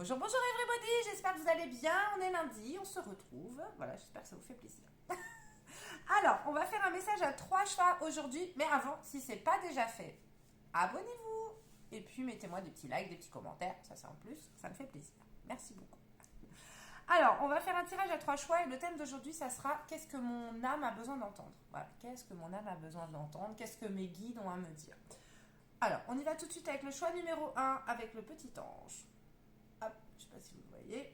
Bonjour, bonjour everybody, j'espère que vous allez bien, on est lundi, on se retrouve, voilà, j'espère que ça vous fait plaisir. Alors, on va faire un message à 3 choix aujourd'hui, mais avant, si ce n'est pas déjà fait, abonnez-vous et puis mettez-moi des petits likes, des petits commentaires, ça c'est en plus, ça me fait plaisir. Merci beaucoup. Alors, on va faire un tirage à 3 choix et le thème d'aujourd'hui, ça sera qu'est-ce que mon âme a besoin d'entendre. Voilà, qu'est-ce que mon âme a besoin d'entendre, qu'est-ce que mes guides ont à me dire. Alors, on y va tout de suite avec le choix numéro 1, avec le petit ange. Hop, je ne sais pas si vous voyez.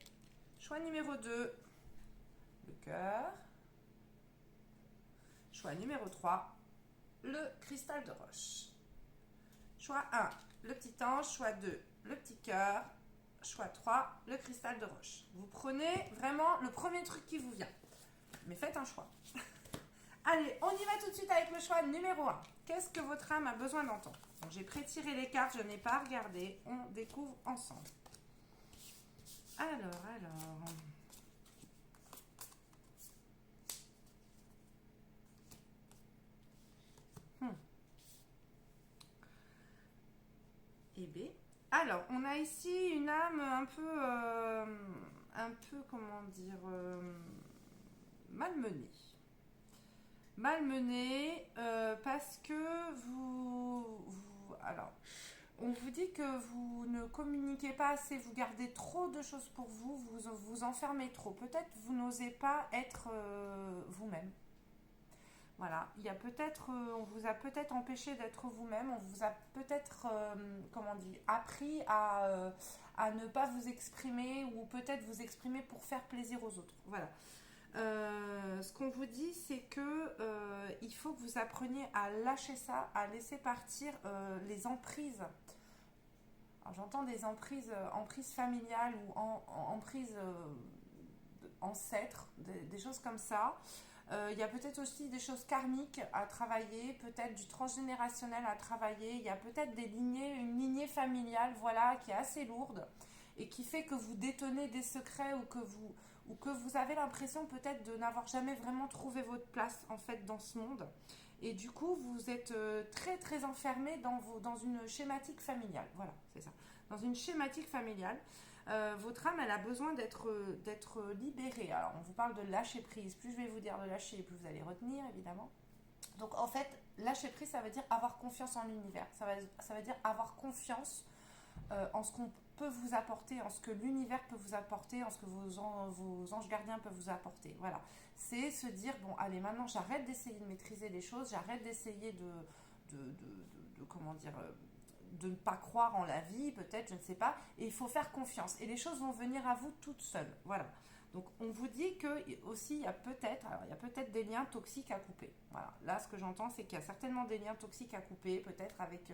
Choix numéro 2, le cœur. Choix numéro 3, le cristal de roche. Choix 1, le petit ange. Choix 2, le petit cœur. Choix 3, le cristal de roche. Vous prenez vraiment le premier truc qui vous vient. Mais faites un choix. Allez, on y va tout de suite avec le choix numéro 1. Qu'est-ce que votre âme a besoin d'entendre? Donc, j'ai pré-tiré les cartes, je n'ai pas regardé. On découvre ensemble. Alors. Et B. Alors, on a ici une âme un peu, comment dire, malmenée. Malmenée parce que alors, on vous dit que vous ne communiquez pas assez, vous gardez trop de choses pour vous, vous enfermez trop. Peut-être vous n'osez pas être vous-même. Voilà, il y a peut-être, on vous a peut-être empêché d'être vous-même, on vous a peut-être, comment dire, appris à ne pas vous exprimer ou peut-être vous exprimer pour faire plaisir aux autres. Voilà. Ce qu'on vous dit, c'est que il faut que vous appreniez à lâcher ça, à laisser partir les emprises. Alors, j'entends des emprises familiales ou emprises ancêtres, des choses comme ça. Il y a peut-être aussi des choses karmiques à travailler, peut-être du transgénérationnel à travailler. Il y a peut-être une lignée familiale, voilà, qui est assez lourde et qui fait que vous détenez des secrets ou que vous avez l'impression peut-être de n'avoir jamais vraiment trouvé votre place en fait dans ce monde. Et du coup, vous êtes très très enfermé dans une schématique familiale. Voilà, c'est ça. Dans une schématique familiale. Votre âme, elle a besoin d'être libérée. Alors, on vous parle de lâcher prise. Plus je vais vous dire de lâcher, plus vous allez retenir, évidemment. Donc, en fait, lâcher prise, ça veut dire avoir confiance en l'univers. Ça veut dire avoir confiance en ce qu'on peut vous apporter, en ce que l'univers peut vous apporter, en ce que vos anges gardiens peuvent vous apporter. Voilà. C'est se dire, bon, allez, maintenant, j'arrête d'essayer de maîtriser les choses, j'arrête d'essayer comment dire, de ne pas croire en la vie, peut-être, je ne sais pas, et il faut faire confiance. Et les choses vont venir à vous toutes seules. Voilà. Donc, on vous dit que aussi, il y a peut-être des liens toxiques à couper. Voilà. Là, ce que j'entends, c'est qu'il y a certainement des liens toxiques à couper, peut-être avec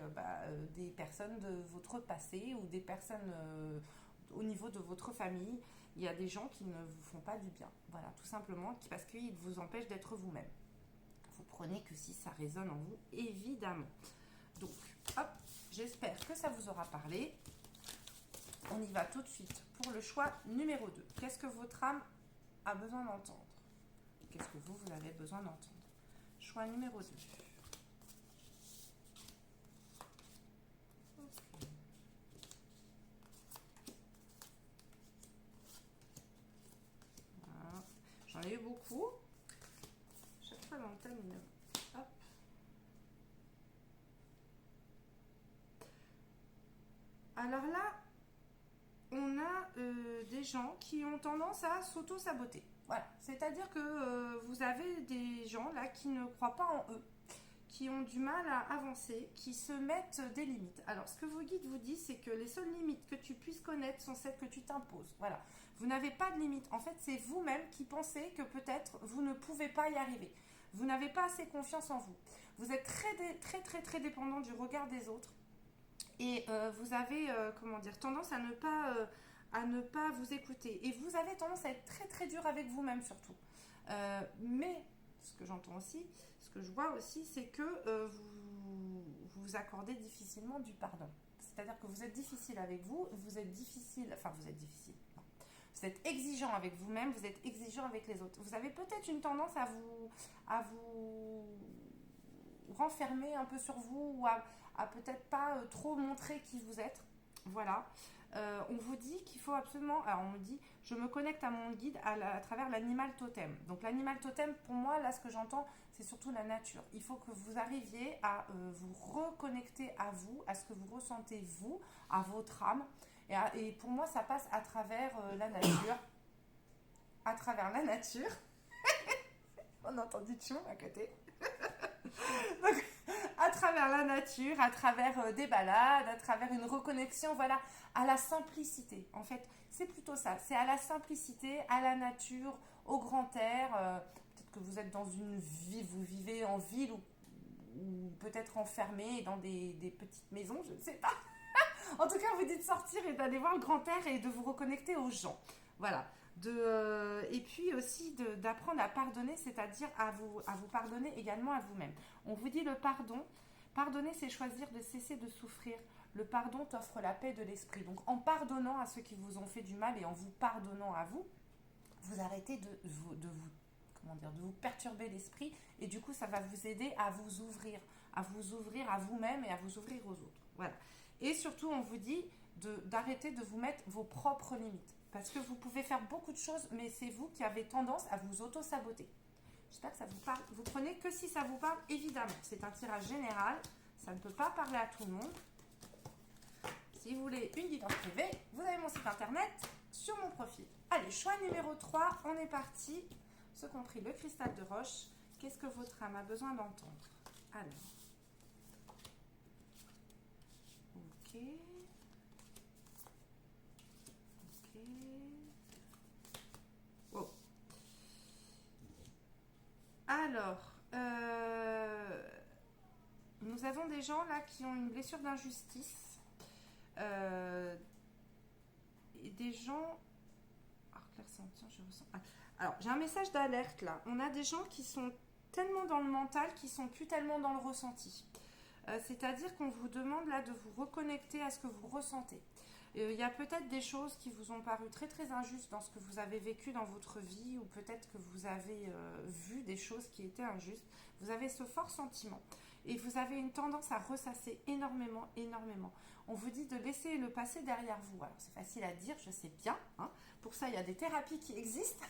des personnes de votre passé ou des personnes au niveau de votre famille. Il y a des gens qui ne vous font pas du bien. Voilà, tout simplement, parce qu'ils vous empêchent d'être vous-même. Vous prenez que si ça résonne en vous, évidemment. Donc, hop, j'espère que ça vous aura parlé. On y va tout de suite pour le choix numéro 2. Qu'est-ce que votre âme a besoin d'entendre? Qu'est-ce que vous avez besoin d'entendre? Choix numéro 2. Voilà. J'en ai eu beaucoup. Chaque fois dans le thème, hop. Alors là, on a des gens qui ont tendance à s'auto-saboter. Voilà, c'est-à-dire que vous avez des gens là qui ne croient pas en eux, qui ont du mal à avancer, qui se mettent des limites. Alors, ce que vos guides vous disent, c'est que les seules limites que tu puisses connaître sont celles que tu t'imposes. Voilà, vous n'avez pas de limites. En fait, c'est vous-même qui pensez que peut-être vous ne pouvez pas y arriver. Vous n'avez pas assez confiance en vous. Vous êtes très dépendant du regard des autres. Et vous avez comment dire, tendance à ne pas vous écouter. Et vous avez tendance à être très dur avec vous-même surtout. Mais ce que j'entends aussi, ce que je vois aussi, c'est que vous accordez difficilement du pardon. C'est-à-dire que vous êtes difficile avec vous, vous êtes difficile. Non. Vous êtes exigeant avec vous-même, vous êtes exigeant avec les autres. Vous avez peut-être une tendance à vous renfermer un peu sur vous ou à peut-être pas trop montrer qui vous êtes. Voilà. On vous dit qu'il faut absolument... Alors on me dit, je me connecte à mon guide à travers l'animal totem. Donc l'animal totem, pour moi, là ce que j'entends, c'est surtout la nature. Il faut que vous arriviez à vous reconnecter à vous, à ce que vous ressentez vous, à votre âme. Et pour moi, ça passe à travers la nature. À travers la nature. On entend du chou à côté. Donc, à travers la nature, à travers des balades, à travers une reconnexion, voilà, à la simplicité. En fait, c'est plutôt ça. C'est à la simplicité, à la nature, au grand air. Peut-être que vous êtes dans une vie, vous vivez en ville ou peut-être enfermé dans des petites maisons, je ne sais pas. En tout cas, on vous dit de sortir et d'aller voir le grand air et de vous reconnecter aux gens. Voilà. Et puis aussi d'apprendre à pardonner, c'est-à-dire à vous pardonner également à vous-même. On vous dit le pardon. Pardonner, c'est choisir de cesser de souffrir. Le pardon t'offre la paix de l'esprit. Donc en pardonnant à ceux qui vous ont fait du mal et en vous pardonnant à vous, vous arrêtez de vous perturber l'esprit et du coup ça va vous aider à vous ouvrir à vous-même et à vous ouvrir aux autres. Voilà. Et surtout, on vous dit d'arrêter de vous mettre vos propres limites. Parce que vous pouvez faire beaucoup de choses, mais c'est vous qui avez tendance à vous auto-saboter. J'espère que ça vous parle. Vous prenez que si ça vous parle, évidemment. C'est un tirage général. Ça ne peut pas parler à tout le monde. Si vous voulez une guidance privée, vous avez mon site internet sur mon profil. Allez, choix numéro 3, on est parti. Ce compris le cristal de roche. Qu'est-ce que votre âme a besoin d'entendre? Alors. Ok. Oh. Alors, nous avons des gens là qui ont une blessure d'injustice. Et des gens... Alors, Claire Sentient, je ressens... Alors, j'ai un message d'alerte là. On a des gens qui sont tellement dans le mental, qui sont plus tellement dans le ressenti. C'est-à-dire qu'on vous demande là de vous reconnecter à ce que vous ressentez. Il y a peut-être des choses qui vous ont paru très très injustes dans ce que vous avez vécu dans votre vie, ou peut-être que vous avez vu des choses qui étaient injustes. Vous avez ce fort sentiment et vous avez une tendance à ressasser énormément. On vous dit de laisser le passé derrière vous. Alors c'est facile à dire, je sais bien, hein. Pour ça il y a des thérapies qui existent.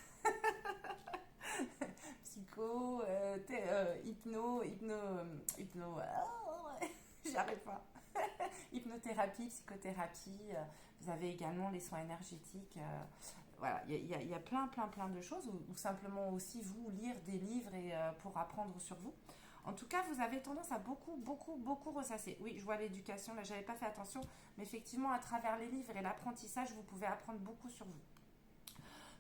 Psycho, hypno, j'arrive pas. Hypnothérapie, psychothérapie, vous avez également les soins énergétiques. Voilà, il y a plein de choses, ou simplement aussi vous lire des livres pour apprendre sur vous. En tout cas, vous avez tendance à beaucoup ressasser. Oui, je vois l'éducation, là j'avais pas fait attention, mais effectivement à travers les livres et l'apprentissage, vous pouvez apprendre beaucoup sur vous.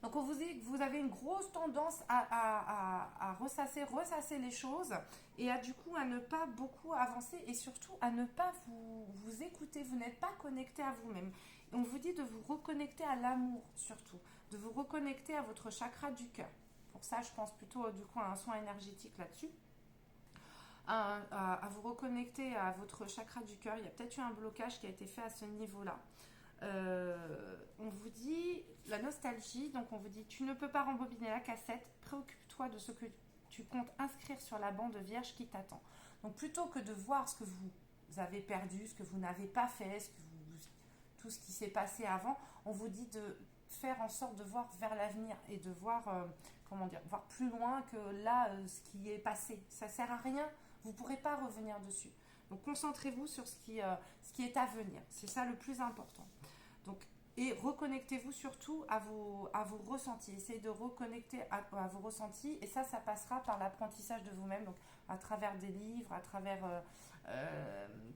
Donc on vous dit que vous avez une grosse tendance à ressasser les choses et du coup à ne pas beaucoup avancer et surtout à ne pas vous écouter. Vous n'êtes pas connecté à vous-même. On vous dit de vous reconnecter à l'amour surtout, de vous reconnecter à votre chakra du cœur. Pour ça, je pense plutôt du coup à un soin énergétique là-dessus. À vous reconnecter à votre chakra du cœur. Il y a peut-être eu un blocage qui a été fait à ce niveau-là. On vous dit la nostalgie, donc on vous dit tu ne peux pas rembobiner la cassette, préoccupe-toi de ce que tu comptes inscrire sur la bande vierge qui t'attend. Donc plutôt que de voir ce que vous avez perdu, ce que vous n'avez pas fait, tout ce qui s'est passé avant, on vous dit de faire en sorte de voir vers l'avenir et de voir voir plus loin que là ce qui est passé. Ça sert à rien, vous ne pourrez pas revenir dessus. Donc concentrez-vous sur ce qui est à venir. C'est ça le plus important. Donc, et reconnectez-vous surtout à vos ressentis. Essayez de reconnecter à vos ressentis. Et ça passera par l'apprentissage de vous-même. Donc à travers des livres, à travers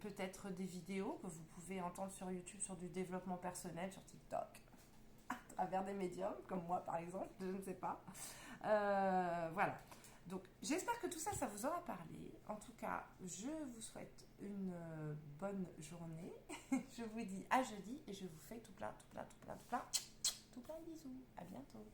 peut-être des vidéos que vous pouvez entendre sur YouTube, sur du développement personnel, sur TikTok, à travers des médiums, comme moi par exemple, je ne sais pas. Voilà. Donc, j'espère que tout ça, ça vous aura parlé. En tout cas, je vous souhaite une bonne journée. Je vous dis à jeudi et je vous fais tout plein de bisous. À bientôt.